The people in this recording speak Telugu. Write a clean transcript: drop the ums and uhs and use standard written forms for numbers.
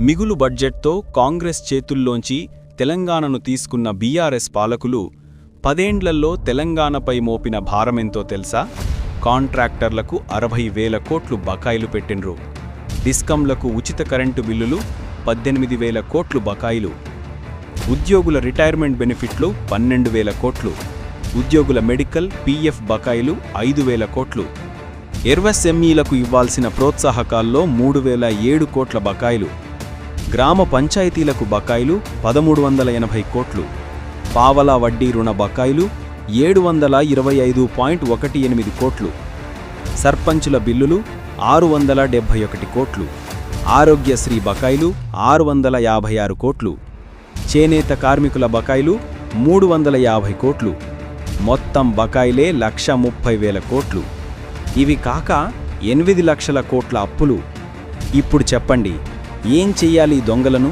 మిగులు బడ్జెట్తో కాంగ్రెస్ చేతుల్లోంచి తెలంగాణను తీసుకున్న బీఆర్ఎస్ పాలకులు 10 ఏండ్లలో తెలంగాణపై మోపిన భారమెంతో తెలుసా? కాంట్రాక్టర్లకు 60,000 కోట్లు బకాయిలు పెట్టిండ్రు. డిస్కంలకు ఉచిత కరెంటు బిల్లులు 18,000 కోట్లు బకాయిలు. ఉద్యోగుల రిటైర్మెంట్ బెనిఫిట్లు 12,000 కోట్లు. ఉద్యోగుల మెడికల్, పీఎఫ్ బకాయిలు 5,000 కోట్లు. ఎర్వస్ఎంఈలకు ఇవ్వాల్సిన ప్రోత్సాహకాల్లో 3,007 కోట్ల బకాయిలు. గ్రామ పంచాయతీలకు బకాయిలు 1,380 కోట్లు. పావలా వడ్డీ రుణ బకాయిలు 725.18 కోట్లు. సర్పంచుల బిల్లులు 671 కోట్లు. ఆరోగ్యశ్రీ బకాయిలు 656 కోట్లు. చేనేత కార్మికుల బకాయిలు 350 కోట్లు. మొత్తం బకాయిలే 1,30,000 కోట్లు. ఇవి కాక 8 లక్షల కోట్ల అప్పులు. ఇప్పుడు చెప్పండి, ఏం చెయ్యాలి దొంగలను?